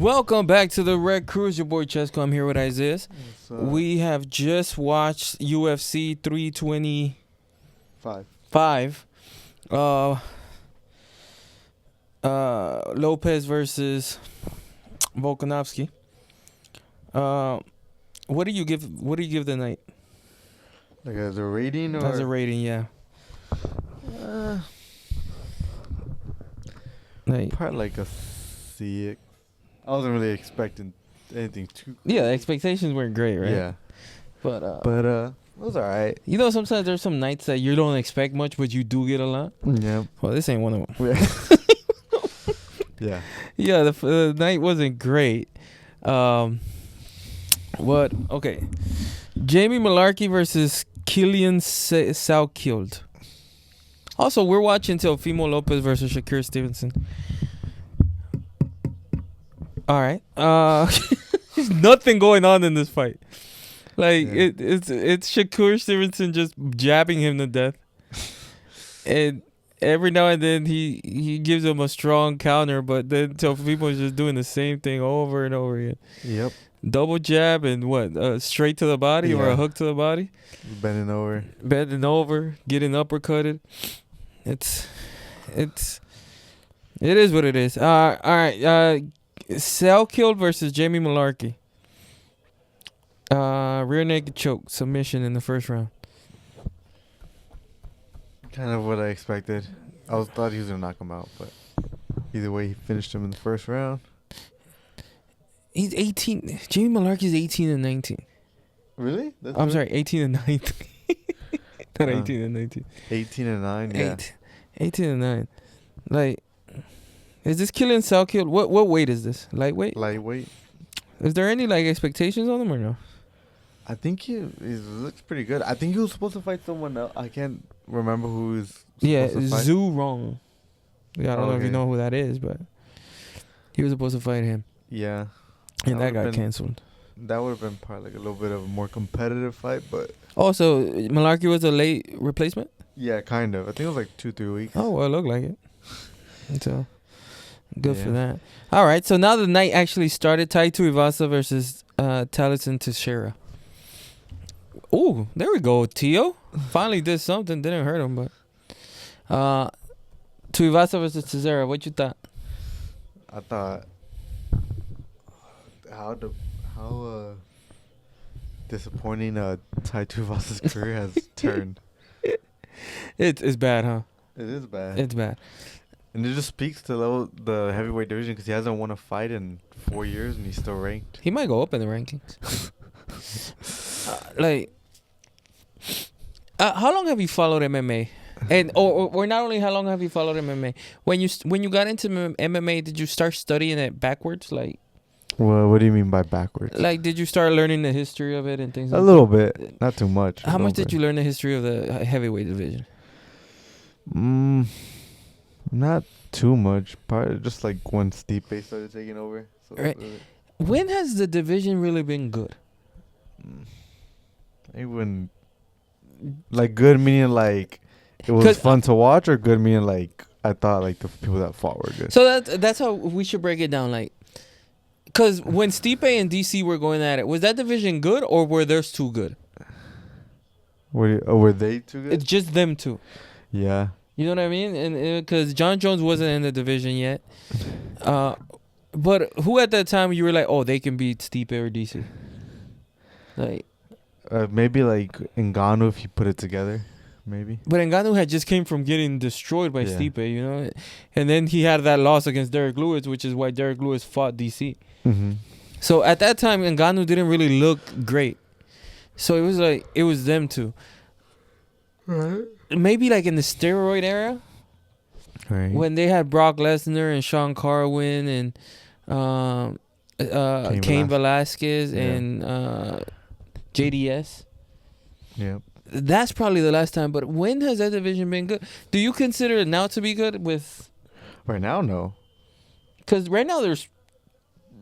Welcome back to the Red Cruise. Your boy Chesco. I'm here with Isaiah. We have just watched UFC 325. Lopes versus Volkanovski. What do you give the night? Like as a rating or as a rating, yeah. Probably like a C. I wasn't really expecting anything too. Yeah, the expectations weren't great, right? Yeah, but it was alright. You know, sometimes there's some nights that you don't expect much, but you do get a lot. Yeah. Well, this ain't one of them. Yeah. Yeah, the night wasn't great. Okay. Jamie Mullarkey versus Quillan Salkilld. Also, we're watching Teofimo Lopes versus Shakur Stevenson. All right. There's nothing going on in this fight. Like it's Shakur Stevenson just jabbing him to death, and every now and then he gives him a strong counter, but then Teofimo is just doing the same thing over and over again. Yep. Double jab and what? Straight to the body or a hook to the body? Bending over, getting uppercutted. It is what it is. All right. Salkilld versus Jamie Mullarkey. Rear naked choke submission in the first round. Kind of what I expected. I thought he was gonna knock him out, but either way, he finished him in the first round. He's 18. Jamie Mullarkey's 18 and 19. Really? I'm sorry, 18 and 19. Not 18 and 19. 18 and 9. Yeah. 18 and 9. Like, is this Quillan Salkilld? What weight is this? Lightweight? Lightweight. Is there any expectations on him or no? I think he looks pretty good. I think he was supposed to fight someone else. I can't remember who is supposed to fight. Zhu Rong. Yeah, I don't know if you know who that is, but he was supposed to fight him. Yeah. And that got canceled. That would have been probably like a little bit of a more competitive fight, but... Oh, so Mullarkey was a late replacement? Yeah, kind of. I think it was like 2-3 weeks. Oh, well, it looked like it. So, good for that. All right, so now the night actually started. Tuivasa versus Tallison Teixeira. Oh, there we go. Tio finally did something. Didn't hurt him, but... Tuivasa versus Teixeira. What you thought? I thought... How disappointing Tuivasa's career has turned. It's bad, huh? It is bad. It's bad. And it just speaks to the heavyweight division because he hasn't won a fight in 4 years and he's still ranked. He might go up in the rankings. How long have you followed MMA? And or not only how long have you followed MMA? When you got into MMA, did you start studying it backwards? Like, well, what do you mean by backwards? Like, did you start learning the history of it and things like that? A little bit. Not too much. How much did you learn the history of the heavyweight division? Not too much. Probably just like when Stipe started taking over. So right. When has the division really been good? Even like good meaning like it was fun to watch, or good meaning like I thought like the people that fought were good. So that's how we should break it down. Like, because when Stipe and DC were going at it, was that division good or were theirs too good? Were they too good? It's just them two. Yeah. You know what I mean? And because John Jones wasn't in the division yet. But who at that time you were like, oh, they can beat Stipe or DC? Like, maybe like Ngannou if you put it together, maybe. But Ngannou had just came from getting destroyed by Stipe, you know, and then he had that loss against Derek Lewis, which is why Derek Lewis fought DC. Mm-hmm. So at that time, Ngannou didn't really look great. So it was like it was them two. Right. Maybe like in the steroid era, right, when they had Brock Lesnar and Sean Carwin and Cain Velasquez and JDS. Yep. That's probably the last time. But when has that division been good? Do you consider it now to be good? With right now, no. Because right now there's.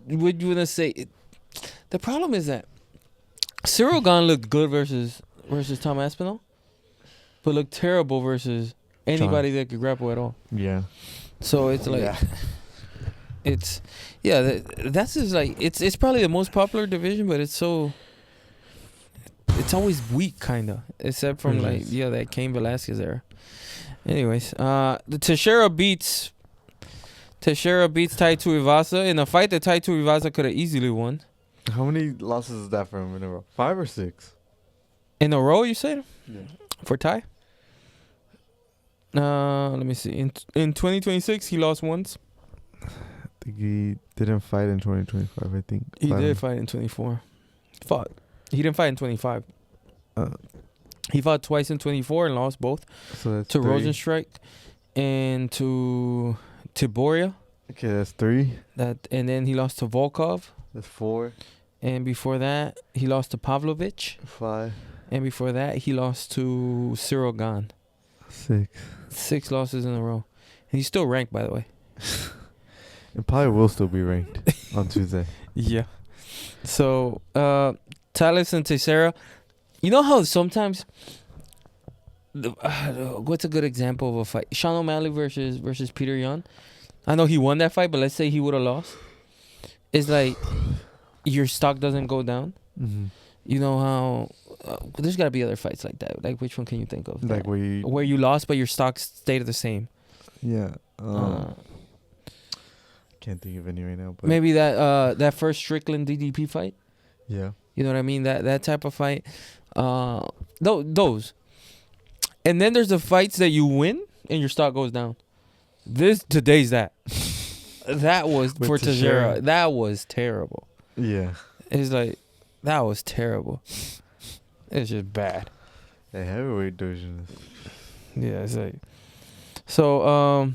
Would you want to say? The problem is that Cyril Gane looked good versus Tom Aspinall, but looked terrible versus anybody that could grapple at all. Yeah. So it's like, It's that's just like it's probably the most popular division, but it's always weak kind of, except from that Cain Velasquez era. Anyways, the Teixeira beats Tai Tuivasa in a fight that Tai Tuivasa could have easily won. How many losses is that for him in a row? 5 or 6? In a row, you said? Yeah. For Tai? Let me see. In 2026, he lost once. I think he didn't fight in 2025, I think. He did fight in 24. He didn't fight in 25. He fought twice in 24 and lost both. So that's to 3. Rosenstrike and to Tiboria. Okay, that's 3. And then he lost to Volkov. That's 4. And before that, he lost to Pavlovich. 5. And before that, he lost to Cyril Gahn. 6. 6 losses in a row. And he's still ranked, by the way. It probably will still be ranked on Tuesday. Yeah. So, Tallison Teixeira. You know how sometimes... what's a good example of a fight? Sean O'Malley versus Peter Yan. I know he won that fight, but let's say he would have lost. It's like your stock doesn't go down. Mm-hmm. You know how there's got to be other fights like that. Like, which one can you think of? Like where you lost, but your stock stayed the same. Yeah. Can't think of any right now. But maybe that first Strickland DDP fight. Yeah. You know what I mean? That type of fight. Those. And then there's the fights that you win and your stock goes down. Today's that. That was for Teixeira. That was terrible. Yeah. It's like, that was terrible. It's just bad. The heavyweight division. Yeah, it's like. So,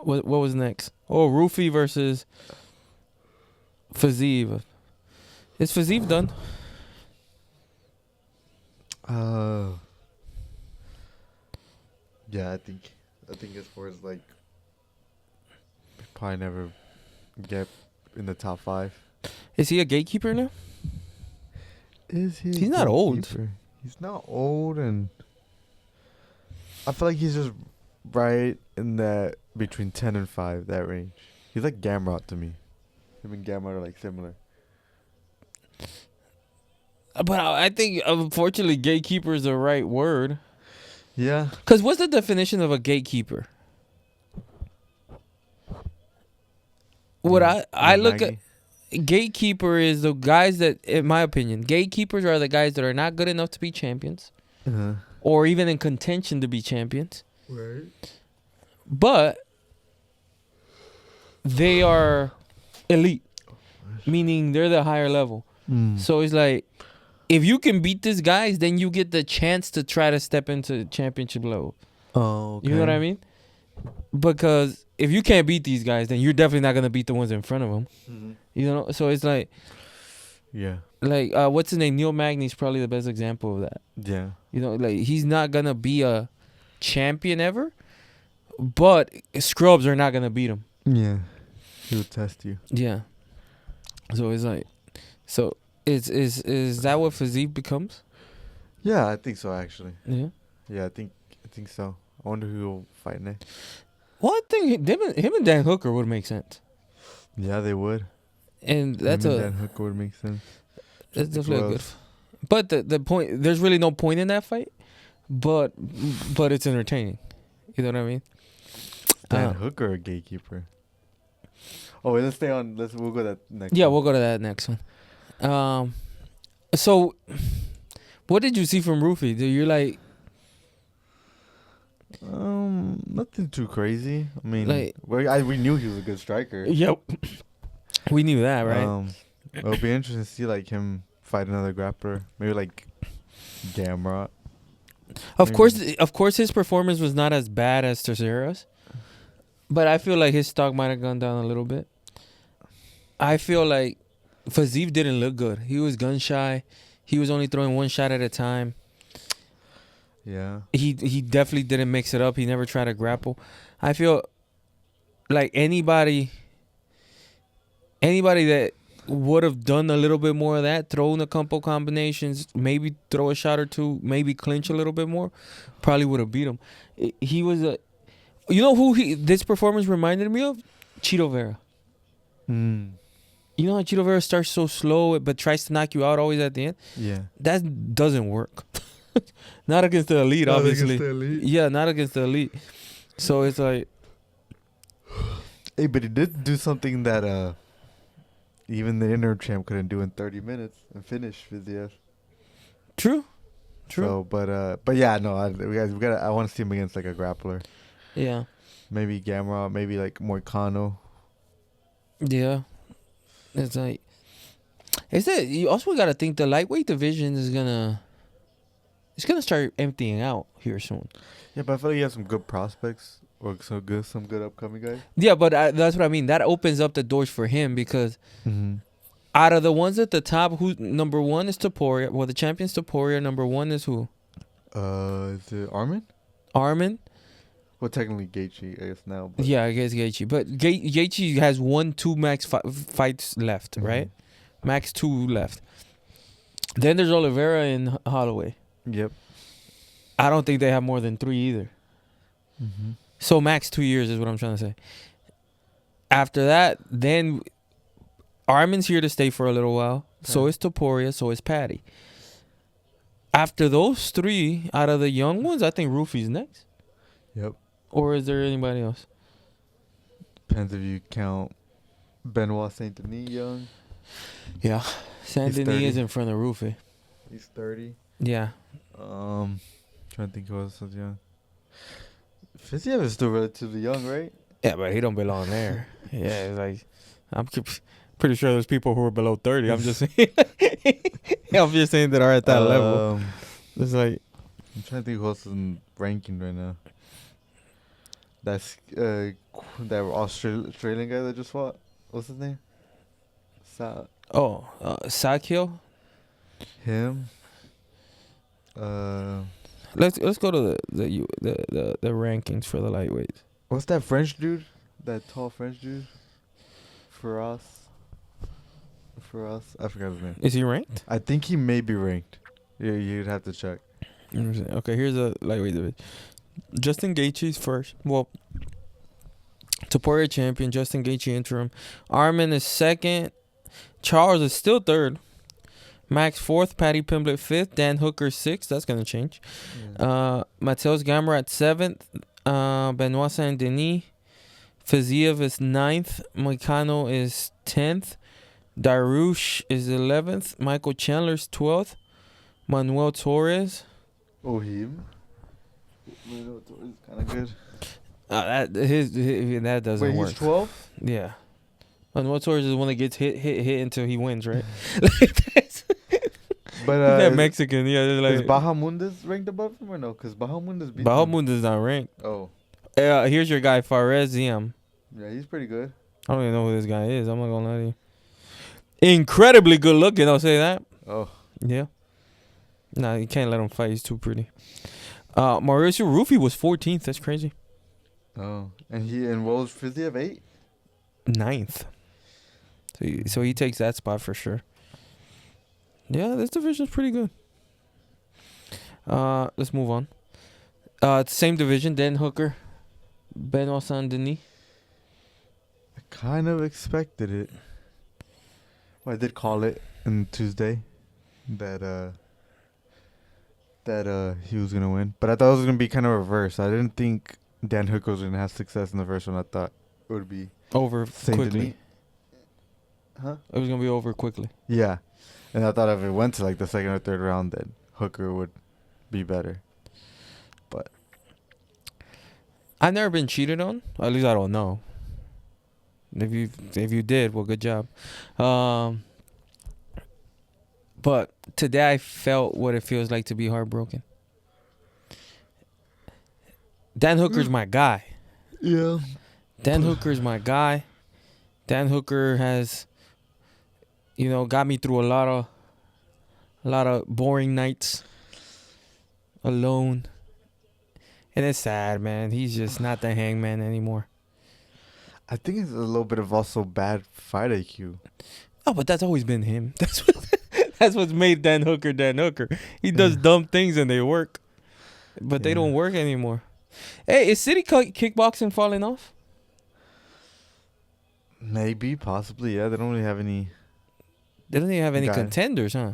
what was next? Oh, Ruffy versus Fiziev. Is Fiziev done? Yeah, I think as far as like, probably never get in the top 5. Is he a gatekeeper now? Is he? He's not old. He's not old, and I feel like he's just right in that between 10 and 5, that range. He's like Gamrot to me. Him and Gamrot are like similar. But I think, unfortunately, gatekeeper is the right word. Yeah. Because what's the definition of a gatekeeper? What I look at, gatekeeper is the guys that, in my opinion, gatekeepers are the guys that are not good enough to be champions. Uh-huh. Or even in contention to be champions. Right. But they are elite. Meaning they're the higher level. So it's like, if you can beat these guys, then you get the chance to try to step into championship level. Oh, okay. You know what I mean? Because if you can't beat these guys, then you're definitely not going to beat the ones in front of them. Mm-hmm. You know? So it's like... Yeah. Like, what's his name? Neil Magny's probably the best example of that. Yeah. You know, like, he's not going to be a champion ever, but scrubs are not going to beat him. Yeah. He'll test you. Yeah. So it's like... So... Is that what Fiziev becomes? Yeah, I think so, actually. Yeah? Yeah, I think so. I wonder who will fight next. Well, I think him and Dan Hooker would make sense. Yeah, they would. And that's Dan Hooker would make sense. That's definitely good. But the point, there's really no point in that fight, but it's entertaining. You know what I mean? Dan Hooker, a gatekeeper. Oh, wait, we'll go to that next Yeah, one. we'll go to that next one. So what did you see from Ruffy? You're like, nothing too crazy. I mean, like, we knew he was a good striker. Yep. We knew that, right? It'll be interesting to see like him fight another grappler, maybe like Gamrot. Of course, his performance was not as bad as Teixeira's, but I feel like his stock might have gone down a little bit. I feel like Fiziev didn't look good. He was gun shy. He was only throwing one shot at a time. Yeah. He definitely didn't mix it up. He never tried to grapple. I feel like anybody that would have done a little bit more of that, thrown a couple combinations, maybe throw a shot or two, maybe clinch a little bit more, probably would have beat him. He was you know who this performance reminded me of? Cheeto Vera. Mm. You know how Cheeto Vera starts so slow but tries to knock you out always at the end? Yeah. That doesn't work. Not against the elite, obviously. Yeah, not against the elite. So it's like... Hey, but he did do something that even the inner champ couldn't do in 30 minutes and finish Fiziev. True. So, but yeah, no, we got. I want to see him against like a grappler. Yeah. Maybe Gamrot, maybe like Moicano. Yeah. It's like... You also got to think the lightweight division is gonna... It's gonna start emptying out here soon. Yeah, but I feel like he has some good prospects or some good upcoming guys. Yeah, but that's what I mean. That opens up the doors for him because out of the ones at the top, who number one is Topuria. Well, the champion's Topuria. Number one is who? Is it Armin? Armin. Well, technically Gaethje, I guess now. But Yeah, I guess Gaethje. But Gaethje has 2 max fights left, right? Max 2 left. Then there's Oliveira and Holloway. Yep. I don't think they have more than 3 either. So max 2 years is what I'm trying to say. After that, then Armin's here to stay for a little while. Okay. So is Topuria. So is Patty. After those 3, out of the young ones, I think Ruffy's next. Yep. Or is there anybody else? Depends if you count Benoit Saint Denis young. Yeah. Saint Denis is in front of Ruffy. He's 30. Yeah. Trying to think who else is young. Fiziev is still relatively young, right? Yeah, but he don't belong there. Yeah, it's like I'm pretty sure there's people who are below 30. I'm just saying. I'm just saying that are at that level. It's like I'm trying to think who else is in ranking right now. That's that Australian guy that just fought. What's his name? Salkilld. Him. Let's go to the rankings for the lightweights. What's that French dude? That tall French dude? For us, I forgot his name. Is he ranked? I think he may be ranked. Yeah, you'd have to check. Okay, here's a lightweight division. Justin Gaethje's first. Well, Topuria champion. Justin Gaethje interim. Armin is second. Charles is still third. Max 4th, Patty Pimblett 5th, Dan Hooker 6th. That's going to change. Yeah. Mateus Gamrot 7th, Benoit Saint Denis. Fiziev is 9th, Moicano is 10th, Darush is 11th, Michael Chandler's 12th, Manuel Torres. Oh, him? Manuel Torres is kind of good. That doesn't work. Wait, he's 12? Yeah. Manuel Torres is the one that gets hit until he wins, right? But that Mexican, yeah. Like, is Bahamundes ranked above him or no? Because Bahamundes beat Bahamundes not ranked. Oh. Here's your guy, Fares Ziam. Yeah, he's pretty good. I don't even know who this guy is. I'm not going to lie to you. Incredibly good looking, I'll say that. Oh. Yeah. Nah, you can't let him fight. He's too pretty. Mauricio Ruffy was 14th. That's crazy. Oh. And what was Fiziev, 8? 9th. So he takes that spot for sure. Yeah, this division's pretty good. Let's move on. Same division, Dan Hooker, Benoit Saint Denis. I kind of expected it. Well, I did call it on Tuesday that he was gonna win, but I thought it was gonna be kind of reverse. I didn't think Dan Hooker was gonna have success in the first one. I thought it would be over quickly. Denis. Huh? It was gonna be over quickly. Yeah, and I thought if it went to like the second or third round, then Hooker would be better. But I've never been cheated on. At least I don't know. If you did, well, good job. But today I felt what it feels like to be heartbroken. Dan Hooker's my guy. Yeah. Dan Hooker's my guy. Dan Hooker has, got me through a lot of boring nights alone. And it's sad, man. He's just not the Hangman anymore. I think it's a little bit of also bad fight IQ. Oh, but that's always been him. That's what's made Dan Hooker Dan Hooker. He does dumb things and they work. But they don't work anymore. Hey, is City Kickboxing falling off? Maybe, possibly, yeah. They don't really have any. They don't even have any Guy. contenders, huh?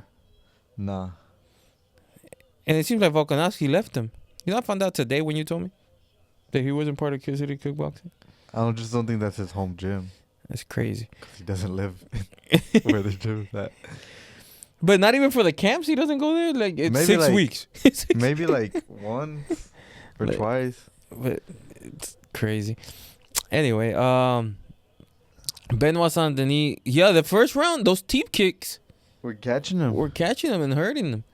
Nah. And it seems like Volkanovski left him. You know, I found out today when you told me that he wasn't part of Kid City Kickboxing. Just don't think that's his home gym. That's crazy. 'Cause he doesn't live where the gym is at. But not even for the camps, he doesn't go there. Like it's Maybe 6 like- weeks. Maybe like once or Like- twice. But it's crazy. Anyway, Benoit Saint Denis. Yeah, the first round, those teep kicks We're catching him. were catching him and hurting him.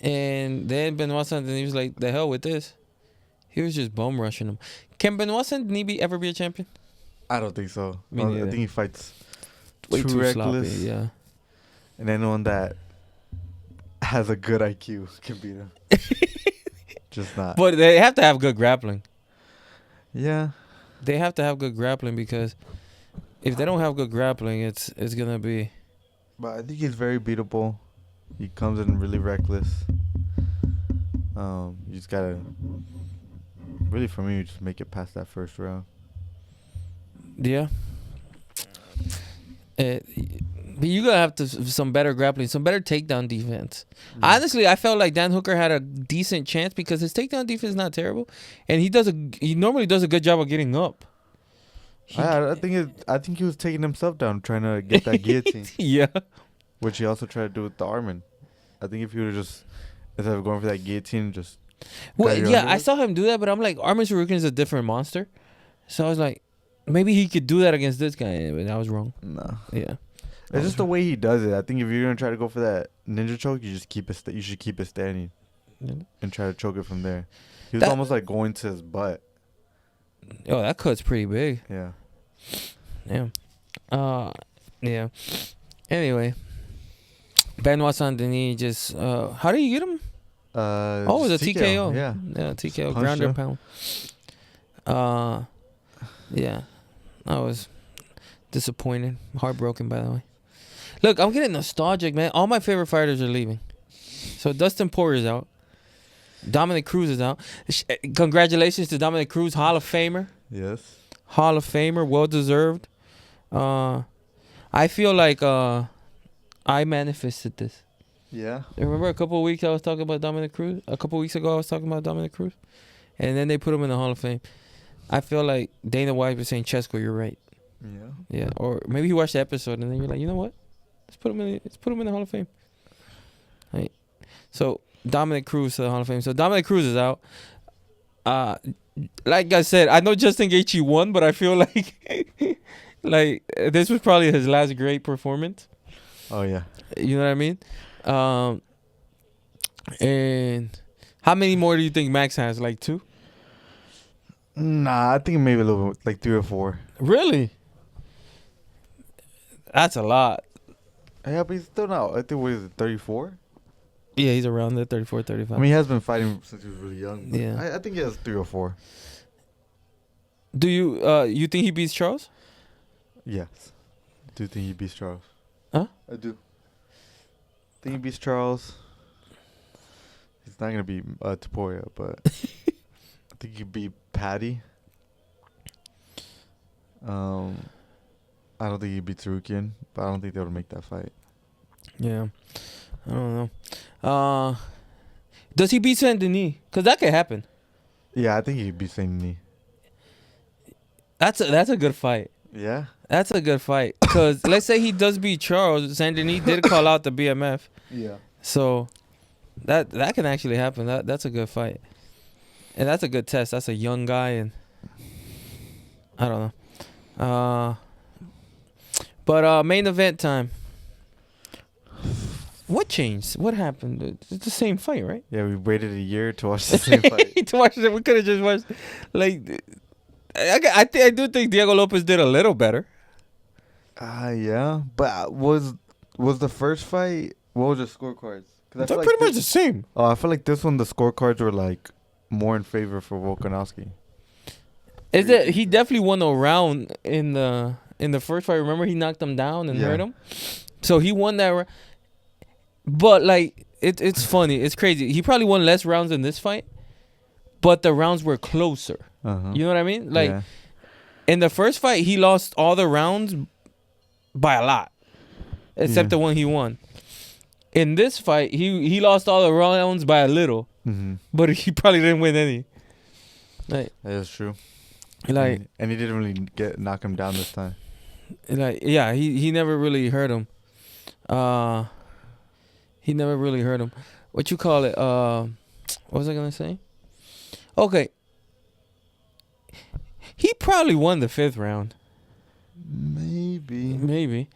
And then Benoit Saint Denis was like, "The hell with this." He was just bum rushing him. Can Benoit Saint Denis ever be a champion? I don't think so. Me I neither. think he fights Way too too reckless. sloppy. Yeah. And anyone that has a good IQ can beat him. Just not. But they have to have good grappling. Yeah. They have to have good grappling because if they don't have good grappling, it's gonna be. But I think he's very beatable. He comes in really reckless. You just gotta. Really, for me, you just make it past that first round. Yeah. But you gotta have some better grappling, some better takedown defense. Honestly, I felt like Dan Hooker had a decent chance because his takedown defense is not terrible, and he normally does a good job of getting up. I think he was taking himself down, trying to get that guillotine, Yeah. which he also tried to do with the Armin. I think if he would have just, instead of going for that guillotine, just. Well, got your yeah, I underhook. saw him do that, but I'm like, Armin Sarukian is a different monster, so I was like, maybe he could do that against this guy, but I was wrong. No. Yeah. It's just the way he does it. I think if you're gonna try to go for that ninja choke, you just keep it. You should keep it standing and try to choke it from there. He was That- almost like going to his butt. Oh, that cut's pretty big. Yeah. Yeah. Yeah. Anyway, Benoit Saint Denis just how did you get him? Oh, it was a just TKO. Yeah. Yeah, TKO, Punched ground and him. pound. Yeah. I was disappointed. Heartbroken, by the way. Look, I'm getting nostalgic, man. All my favorite fighters are leaving. So Dustin Poirier's out. Dominic Cruz is out. Congratulations to Dominic Cruz, Hall of Famer. Yes. Hall of Famer, well deserved. I feel like I manifested this. Yeah. Remember a couple of weeks I was talking about Dominic Cruz? A couple of weeks ago I was talking about Dominic Cruz? And then they put him in the Hall of Fame. I feel like Dana White was saying, Chesko, you're right. Yeah. Yeah. Or maybe he watched the episode and then you're like, you know what? Let's put him in the Hall of Fame. Right. So Dominic Cruz to the Hall of Fame. So Dominic Cruz is out. Like I said, I know Justin Gaethje won, but I feel like like this was probably his last great performance. Oh yeah. You know what I mean? And how many more do you think Max has? Like 2? Nah, I think maybe a little bit, like 3 or 4. Really? That's a lot. Yeah, but he's still not. I think what is it, 34? Yeah, he's around there, 34, 35. I mean, he has been fighting since he was really young. But Yeah. I think he has 3 or 4. Do you think he beats Charles? Yes. I do think he beats Charles. Huh? I do. Think he beats Charles. He's not gonna beat Taporia, but I think he beat Patty. I don't think he beat Sarukian, but I don't think they would make that fight. Yeah. I don't know. Does he beat Saint Denis? Because that could happen. Yeah, I think he beat Saint Denis. That's a good fight. Yeah. That's a good fight. Because let's say he does beat Charles. Saint Denis did call out the BMF. Yeah. So that can actually happen. That's a good fight. And that's a good test. That's a young guy. And I don't know. But main event time. What changed? What happened? It's the same fight, right? Yeah, we waited a year to watch the same fight. To watch it, we could have just watched. Like, I do think Diego Lopes did a little better. Yeah, but was the first fight? What was the scorecards? They're pretty much the same. Oh, I feel like this one the scorecards were like more in favor for Volkanovski. Is it? He definitely won a round in the first fight. Remember, he knocked him down and Yeah. hurt him. So he won that round. But like, it's funny. It's crazy. He probably won less rounds in this fight, but the rounds were closer. Uh-huh. You know what I mean? Like, Yeah. In the first fight, he lost all the rounds by a lot, except the one he won. In this fight, he lost all the rounds by a little, but he probably didn't win any. Like, that is true. Like, and he didn't really knock him down this time. Like, yeah, he never really hurt him. He never really hurt him. What you call it? What was I gonna say? Okay. He probably won the 5th round. Maybe.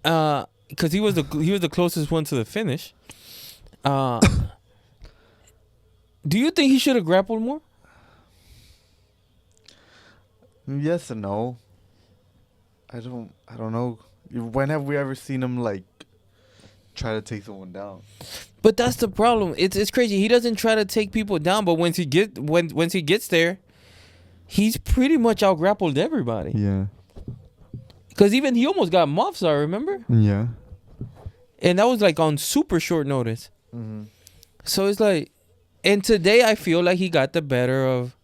Because he was the closest one to the finish. Do you think he should have grappled more? Yes and no. I don't know. When have we ever seen him like try to take someone down? But that's the problem. It's crazy. He doesn't try to take people down, but once he gets there, he's pretty much out grappled everybody. Yeah. Because even he almost got Mofsar, remember? Yeah. And that was like on super short notice. Mm-hmm. So it's like, and today I feel like he got the better of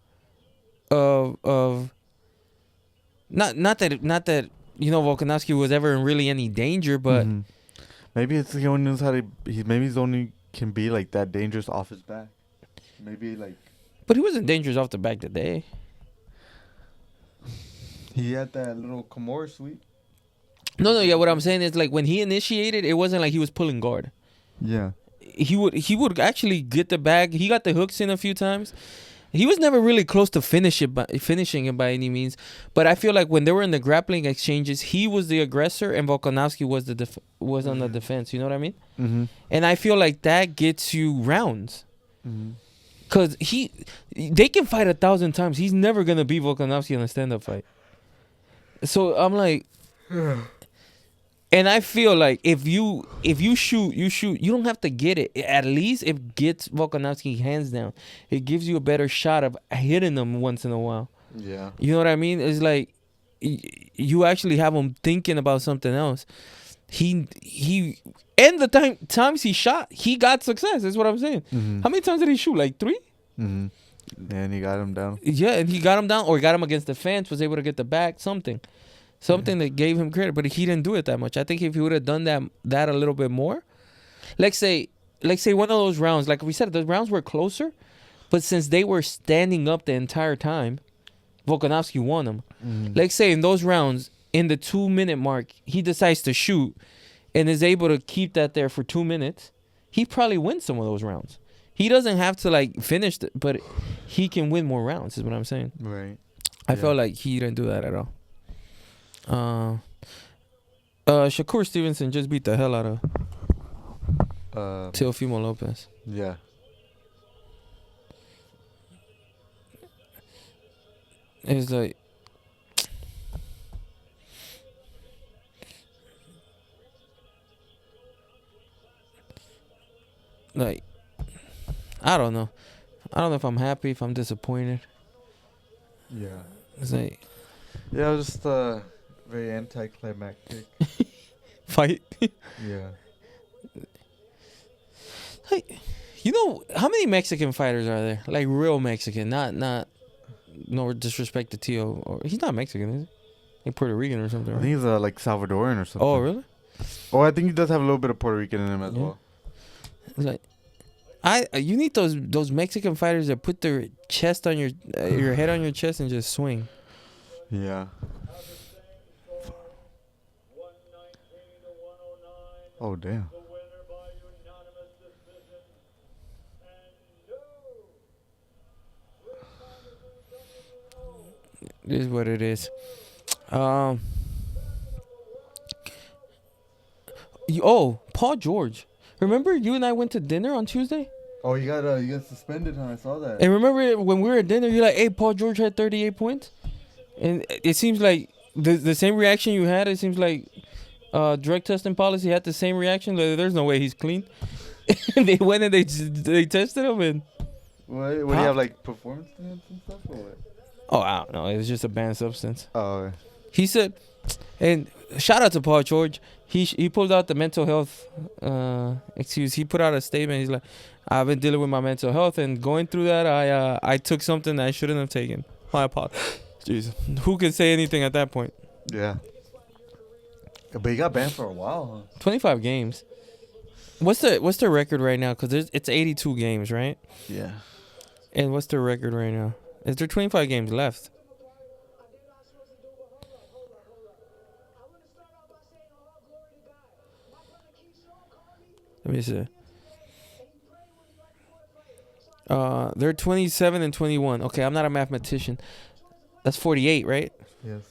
not that Volkanovski was ever in really any danger, but maybe it's he only knows how to. Maybe he's only can be like that dangerous off his back. Maybe like. But he wasn't dangerous off the back today. He had that little Kimura sweep. No, yeah. What I'm saying is, like, when he initiated, it wasn't like he was pulling guard. Yeah. He would actually get the bag. He got the hooks in a few times. He was never really close to finishing it by any means. But I feel like when they were in the grappling exchanges, he was the aggressor and Volkanovski was on the defense. You know what I mean? Mm-hmm. And I feel like that gets you rounds. Because they can fight 1,000 times. He's never going to beat Volkanovski in a stand-up fight. So I'm like... And I feel like if you shoot, you shoot. You don't have to get it. At least it gets Volkanovski hands down. It gives you a better shot of hitting them once in a while. Yeah. You know what I mean? It's like you actually have him thinking about something else. And the times he shot, he got success. That's what I'm saying. Mm-hmm. How many times did he shoot? Like 3? Mm-hmm. And he got him down. Yeah, and he got him down or got him against the fence, was able to get the back, something that gave him credit, but he didn't do it that much. I think if he would have done that a little bit more, like say one of those rounds, like we said, the rounds were closer, but since they were standing up the entire time, Volkanovski won them. Like say in those rounds, in the 2-minute mark, he decides to shoot and is able to keep that there for 2 minutes, he probably wins some of those rounds. He doesn't have to like finish it, but he can win more rounds, is what I'm saying. Right. I felt like he didn't do that at all. Shakur Stevenson just beat the hell out of Teofimo Lopes. Yeah. It's like I don't know. I don't know if I'm happy, if I'm disappointed. Yeah. It's like yeah, it was just very anticlimactic fight. Yeah. Like, how many Mexican fighters are there? Like real Mexican, not no disrespect to Tio, or he's not Mexican, is he? Like Puerto Rican or something. I right? think he's like Salvadoran or something. Oh, really? Oh, I think he does have a little bit of Puerto Rican in him as well. It's like you need those Mexican fighters that put their chest on your head on your chest and just swing. Yeah. Oh, damn. It is what it is. Paul George. Remember you and I went to dinner on Tuesday? Oh, you got suspended, huh? I saw that. And remember when we were at dinner, you're like, hey, Paul George had 38 points? And it seems like the same reaction you had, it seems like drug testing policy had the same reaction. Like, there's no way he's clean. And they went and they tested him. And what do you have, like, performance standards and stuff? Or what? Oh, I don't know. It was just a banned substance. Oh, okay. He said, and shout out to Paul George. He pulled out the mental health excuse. He put out a statement. He's like, I've been dealing with my mental health, and going through that, I took something that I shouldn't have taken. My apologies. Jeez, who can say anything at that point? Yeah. But he got banned for a while, huh? 25 games. What's the record right now? Because it's 82 games, right? Yeah. And what's the record right now? Is there 25 games left? Let me see. They're 27 and 21. Okay, I'm not a mathematician. That's 48, right? Yes.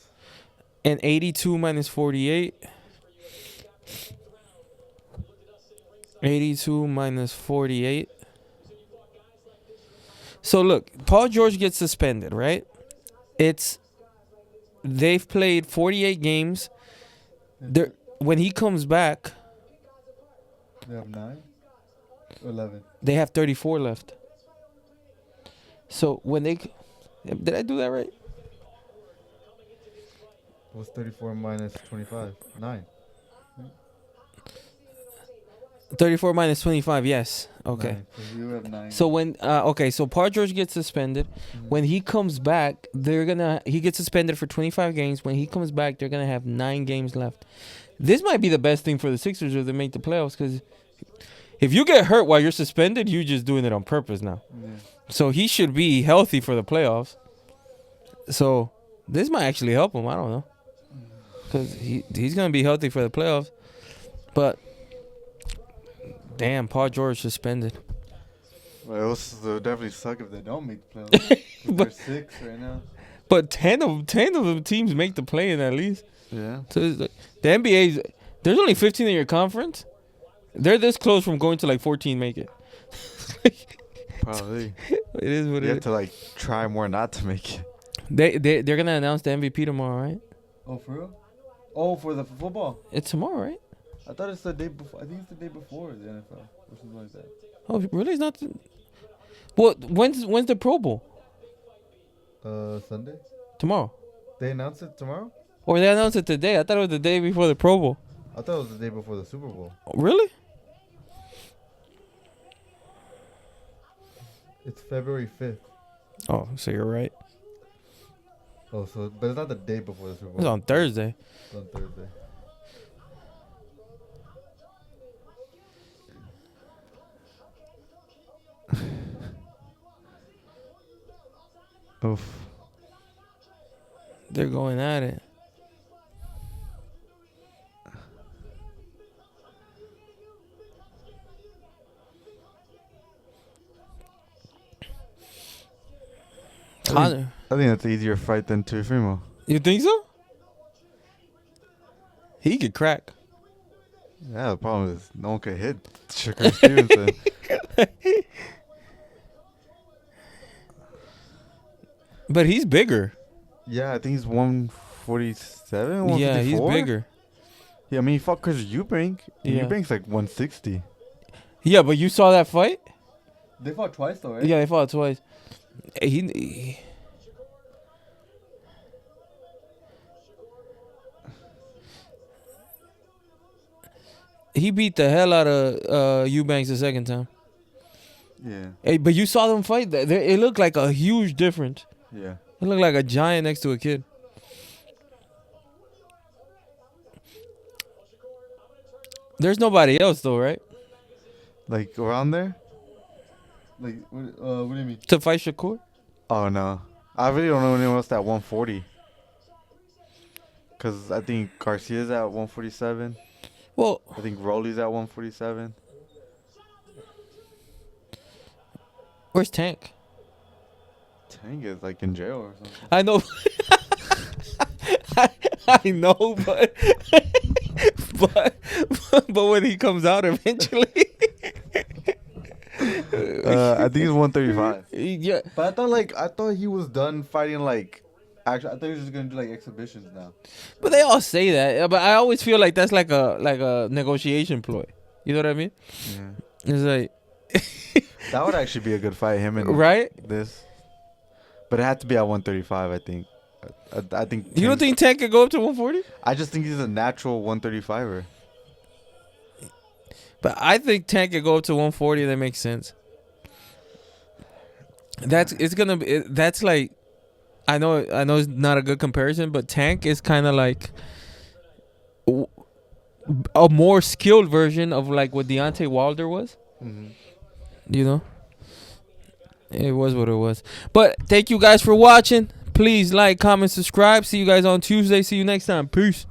And 82 minus 48. 82 minus 48. So look, Paul George gets suspended, right? They've played 48 games. When he comes back, They have 9? 11. they have 34 left. So when they... Did I do that right? What's 34 minus 25? 9. 34 minus 25, yes. Okay. 9. So you have 9. So when so Paul George gets suspended. Mm-hmm. When he comes back, he gets suspended for 25 games. When he comes back, they're gonna have 9 games left. This might be the best thing for the Sixers if they make the playoffs, because if you get hurt while you're suspended, you're just doing it on purpose now. Yeah. So he should be healthy for the playoffs. So this might actually help him. I don't know, because he's gonna be healthy for the playoffs. But damn, Paul George suspended. Well, it would definitely suck if they don't make the playoffs. They're 6 right now. But 10 of the teams make the play-in at least. Yeah. So it's like, the NBA's, there's only 15 in your conference. They're this close from going to like 14 make it. Probably. It is what You it have is. to like try more not to make it. They're gonna announce the MVP tomorrow, right? Oh, for real? Oh, for the football? It's tomorrow, right? I thought it's the day before. I think it's the day before the NFL or something like that. Oh, really? It's not. Well, when's the Pro Bowl? Sunday? Tomorrow. They announced it tomorrow? Or they announced it today? I thought it was the day before the Pro Bowl. I thought it was the day before the Super Bowl. Oh, really? It's February 5th. Oh, so you're right. Oh, so but it's not the day before the Super Bowl. It's on Thursday. It's on Thursday. Oof. They're going at it. I think that's an easier fight than Tuivasa. You think so? He could crack. Yeah, the problem is no one could hit Shakur Stevenson. But he's bigger. Yeah, I think he's 147, 154. Yeah, he's bigger. Yeah, I mean, he fought Chris Eubank. Yeah. Eubank's like 160. Yeah, but you saw that fight? They fought twice though, right? Yeah, they fought twice. He beat the hell out of Eubanks the second time. Yeah. Hey, but you saw them fight. It looked like a huge difference. Yeah. It looked like a giant next to a kid. There's nobody else though, right? Like around there? Like, what do you mean? To fight Shakur? Oh, no. I really don't know anyone else at 140. Because I think Garcia's at 147. Well, I think Rolly's at 147. where's Tank? Tank is like in jail or something. I know. I know, but when he comes out eventually. I think it's 135. Yeah. But I thought he was done fighting actually I thought he was just gonna do exhibitions now. But they all say that. But I always feel like that's like a negotiation ploy. You know what I mean? Yeah. It's like That would actually be a good fight, him and right? this. But it had to be at 135, I think. I think You don't think Tank could go up to 140? I just think he's a natural 135er. But I think Tank could go up to 140. That makes sense. That's like I know it's not a good comparison, but Tank is kind of like a more skilled version of like what Deontay Wilder was. Mm-hmm. You know, it was what it was. But thank you guys for watching. Please like, comment, subscribe. See you guys on Tuesday. See you next time. Peace.